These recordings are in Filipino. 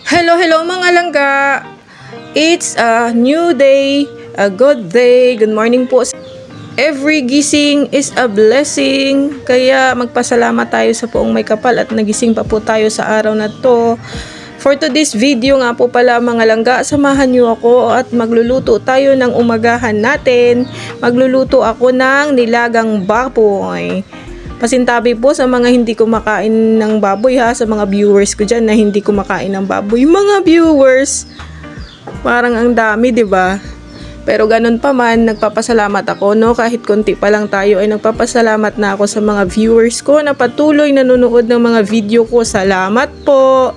Hello mga langga! It's a new day, a good day. Good morning po. Every gising is a blessing. Kaya magpasalamat tayo sa poong may kapal at nagising pa po tayo sa araw na to. For today's video nga po pala mga langga, samahan niyo ako at magluluto tayo ng umagahan natin. Magluluto ako ng nilagang baboy. Pasintabi po sa mga hindi kumakain ng baboy ha, sa mga viewers ko dyan na hindi kumakain ng baboy. Mga viewers, parang ang dami, 'di ba? Pero ganun pa man, nagpapasalamat ako, no? Kahit konti pa lang tayo ay nagpapasalamat na ako sa mga viewers ko na patuloy nanonood ng mga video ko. Salamat po!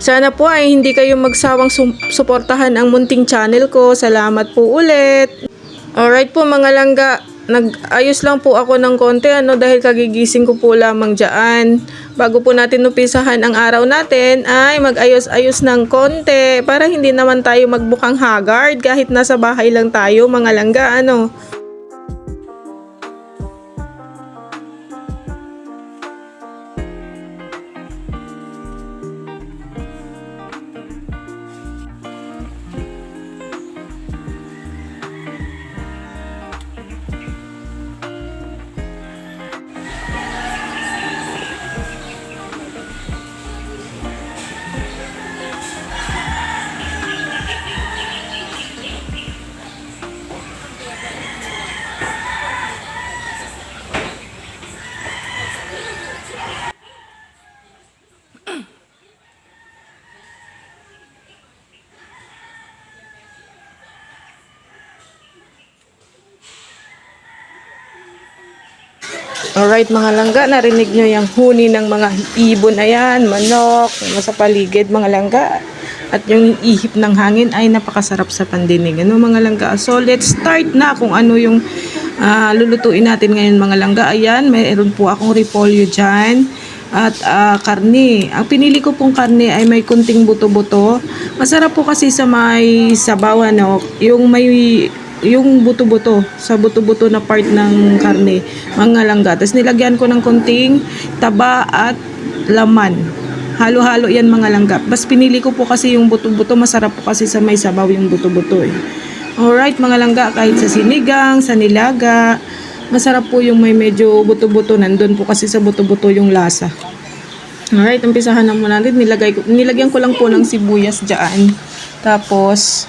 Sana po ay hindi kayo magsawang suportahan ang munting channel ko. Salamat po ulit! Alright po mga langga, nag-ayos lang po ako ng konti dahil kagigising ko po lamang dyan. Bago po natin umpisahan ang araw natin ay mag-ayos-ayos ng konti para hindi naman tayo magbukang haggard kahit nasa bahay lang tayo mga langga Alright mga langga, narinig nyo yung huni ng mga ibon na yan, manok, sa paligid mga langga. At yung ihip ng hangin ay napakasarap sa pandinig. Mga langga? So let's start na kung ano yung lulutuin natin ngayon mga langga. Ayan, mayroon po akong repolyo dyan. At karne. Ang pinili ko pong karne ay may kunting buto-buto. Masarap po kasi sa may sabaw, yung buto-buto, sa buto-buto na part ng karne, mga langga. Tapos nilagyan ko ng konting taba at laman. Halo-halo yan mga langga. Bas pinili ko po kasi yung buto-buto, masarap po kasi sa may sabaw yung buto-buto eh. Alright mga langga, kahit sa sinigang, sa nilaga, masarap po yung may medyo buto-buto. Nandun po kasi sa buto-buto yung lasa. Alright, umpisahan na muna natin. Nilagyan ko lang po ng sibuyas dyan. Tapos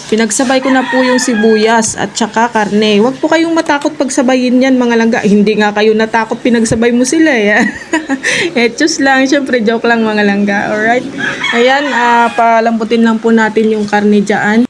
pinagsabay ko na po yung sibuyas at saka karne. Huwag po kayong matakot pagsabayin yan mga langga. Hindi nga kayo natakot, pinagsabay mo sila eh. Etos lang, syempre joke lang mga langga. Alright. Ayan, palambutin lang po natin yung karne dyan.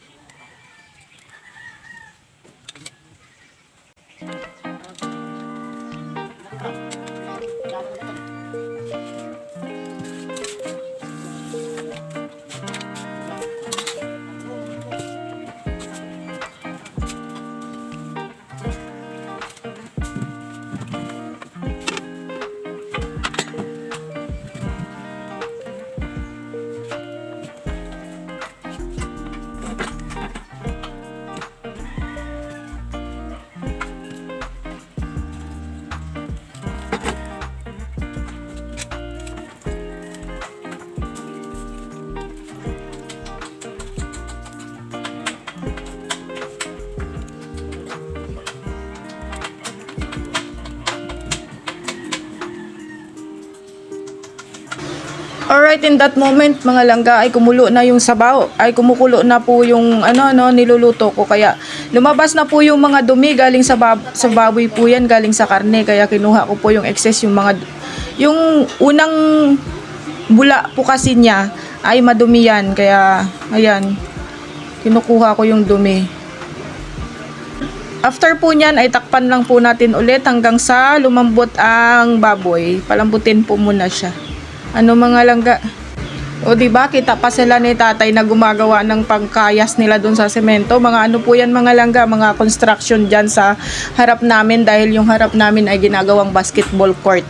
Alright, in that moment mga langga ay kumulo na yung sabaw, ay kumukulo na po yung niluluto ko, kaya lumabas na po yung mga dumi galing sa baboy po yan, galing sa karne, kaya kinuha ko po yung excess, yung unang bula po kasi niya ay madumi yan, kaya ayan, kinukuha ko yung dumi. After po niyan ay takpan lang po natin ulit hanggang sa lumambot ang baboy. Palambutin po muna siya. Mga langga? O diba, kita pa sila ni tatay na gumagawa ng pangkayas nila dun sa semento. Mga po yan mga langga, mga construction dyan sa harap namin, dahil yung harap namin ay ginagawang basketball court.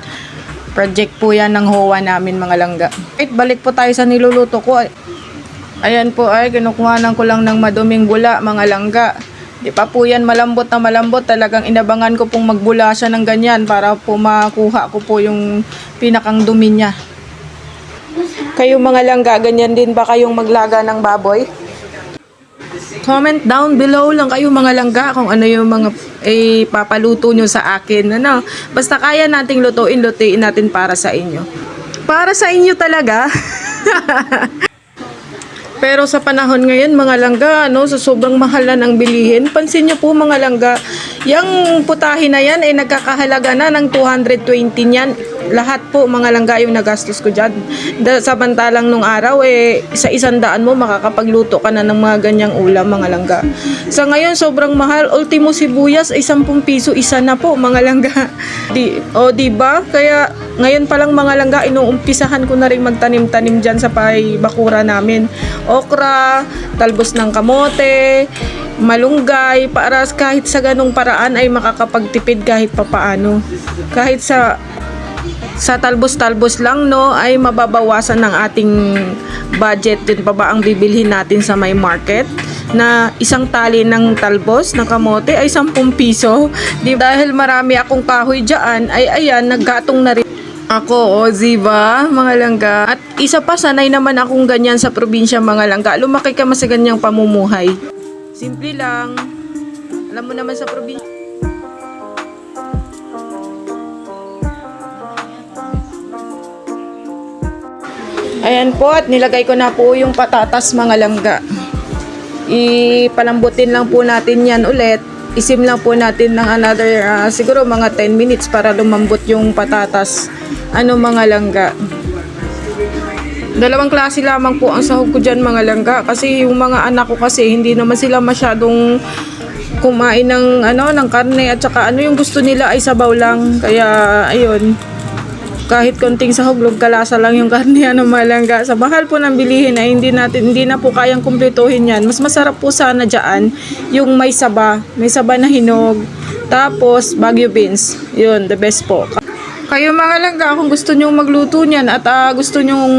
Project po yan ng HOA namin mga langga. Right, balik po tayo sa niluluto ko. Ayan po ay kinukuhanan ko lang ng maduming bula mga langga. Di pa po yan malambot na malambot. Talagang inabangan ko pong magbula siya ng ganyan para po makuha ko po yung pinakang dumi niya. Kayong mga langga, ganyan din ba kayong maglaga ng baboy? Comment down below lang kayo mga langga kung ano yung mga papaluto nyo sa akin. Ano? Basta kaya nating lutuin natin para sa inyo. Para sa inyo talaga. Pero sa panahon ngayon mga langga, sa sobrang mahal na ng bilihin, pansin nyo po mga langga, yung putahe na yan ay nagkakahalaga na ng 220 niyan. Lahat po mga langga yung nagastos ko dyan. Samantalang nung araw, sa 100 mo makakapagluto ka na ng mga ganyang ulam mga langga. Sa ngayon, sobrang mahal. Ultimo sibuyas ay 10 piso isa na po mga langga. Diba? Kaya ngayon pa lang mga langga, inuumpisahan ko na rin magtanim-tanim dyan sa bakura namin. Okra, talbos ng kamote, malunggay, para kahit sa ganong paraan ay makakapagtipid kahit papaano. Kahit sa talbos-talbos lang ay mababawasan ng ating budget. Din pa ba ang bibilhin natin sa may market na isang tali ng talbos ng kamote ay 10 piso. Dahil marami akong kahoy dyan ay ayan, naggatong na rin ako, diba, mga langga? At isa pa, sanay naman akong ganyan sa probinsya, mga langga. Lumaki ka mas sa ganyang pamumuhay. Simple lang. Alam mo naman sa probinsya. Ayan po, at nilagay ko na po yung patatas, mga langga. Ipalambutin lang po natin yan ulit. Isim lang po natin ng another siguro mga 10 minutes para lumambot yung patatas. Mga langga. Dalawang klase lamang po ang sahog ko dyan mga langga. Kasi yung mga anak ko kasi hindi naman sila masyadong kumain ng karne. At saka yung gusto nila ay sabaw lang. Kaya ayun. Kahit konting sahog, kalasa lang yung karne mga langga. Sa mahal po ng bilihin ay hindi na po kayang kumpletuhin yan. Mas masarap po sana dyan yung may saba na hinog. Tapos Baguio beans. Yun, the best po. Kayo mga langga, kung gusto nyo magluto niyan at gusto nyo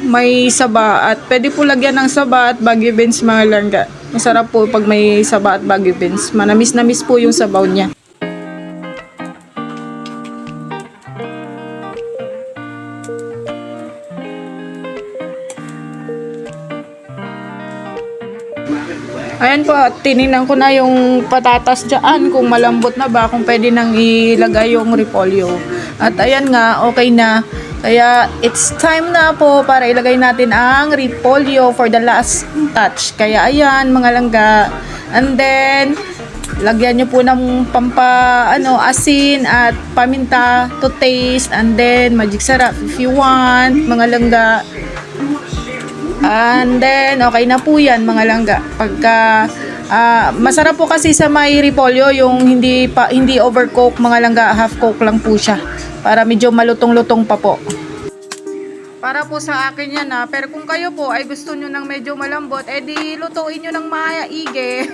may saba at pwede po lagyan ng saba at Baguio beans mga langga. Masarap po pag may saba at Baguio beans. Manamis-namis po yung sabaw niya. Ayan po, tinignan ko na yung patatas dyan kung malambot na ba, kung pwede nang ilagay yung repolyo. At ayan nga, okay na. Kaya it's time na po para ilagay natin ang repolyo for the last touch. Kaya ayan mga langga. And then, lagyan nyo po ng asin at paminta to taste. And then, magic sarap if you want, mga langga. And then, okay na po yan mga langga. Pagka, masarap po kasi sa may repolyo, yung hindi overcook mga langga, half cook lang po siya. Para medyo malutong-lutong pa po. Para po sa akin yan Pero kung kayo po ay gusto nyo ng medyo malambot, di lutuin nyo ng mayaige.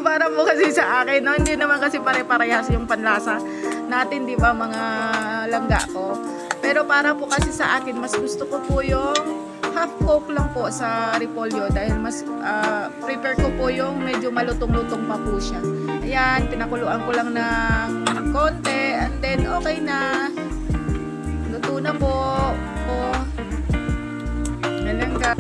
Para po kasi sa akin, hindi naman kasi pare-parehas yung panlasa natin, di ba mga langga ko. Pero para po kasi sa akin, mas gusto ko po yung half cook lang po sa repolyo dahil mas prepare ko po yung medyo malutong-lutong pa po siya. Ayan, pinakuluan ko lang ng konti and then okay na. Luto na po. Nalangga.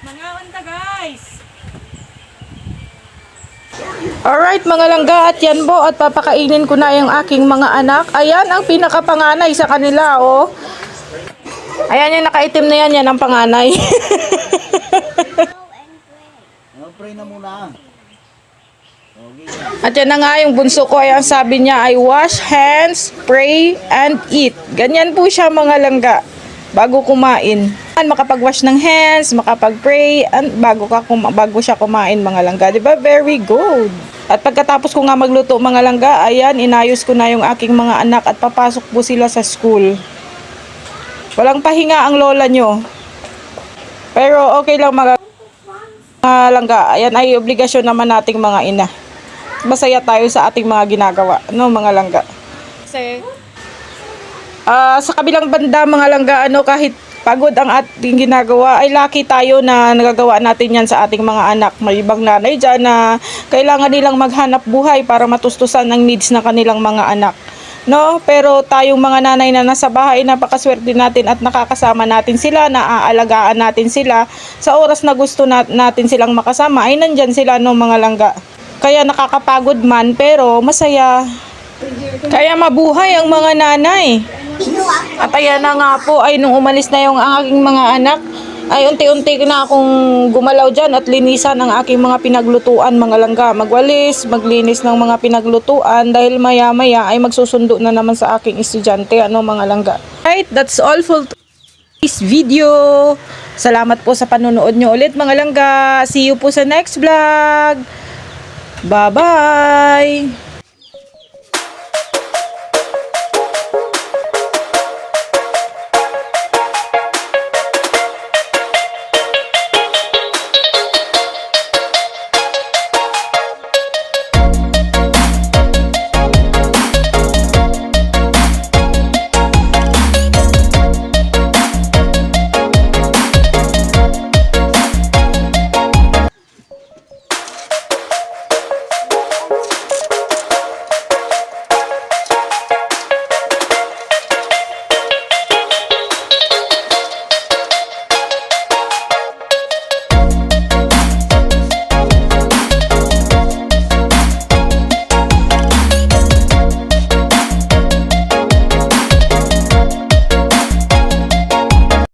Mga anta guys. Alright mga langga, at yan po, at papakainin ko na yung aking mga anak. Ayan ang pinakapanganay sa kanila, Ayan yung nakaitim na yan ang panganay. Pray na muna. At yan na nga yung bunso ko, ayan sabi niya ay wash hands, pray, and eat. Ganyan po siya mga langga. Bago kumain. Makapag-wash ng hands, makapag-pray, bago siya kumain mga langga. Diba? Very good. At pagkatapos ko nga magluto mga langga, ayan, inayos ko na yung aking mga anak at papasok po sila sa school. Walang pahinga ang lola nyo. Pero okay lang Langga, ayan ay obligasyon naman nating mga ina. Masaya tayo sa ating mga ginagawa, no mga langga. Kasi sa kabilang banda mga langga, kahit pagod ang ating ginagawa, ay lucky tayo na nagagawa natin yan sa ating mga anak. May ibang nanay dyan na kailangan nilang maghanap buhay para matustusan ang needs ng kanilang mga anak. No? Pero tayong mga nanay na nasa bahay, napakaswerte natin at nakakasama natin sila, naaalagaan natin sila. Sa oras na gusto natin silang makasama, ay nandyan sila, no mga langga. Kaya nakakapagod man, pero masaya. Kaya mabuhay ang mga nanay. At ayan na nga po, ay nung umalis na yung aking mga anak, ay unti-unti na akong gumalaw dyan at linisan ang aking mga pinaglutuan mga langga. Magwalis, maglinis ng mga pinaglutuan dahil maya-maya ay magsusundo na naman sa aking estudyante, mga langga. Right, that's all for this video. Salamat po sa panonood nyo ulit mga langga. See you po sa next vlog. Bye-bye!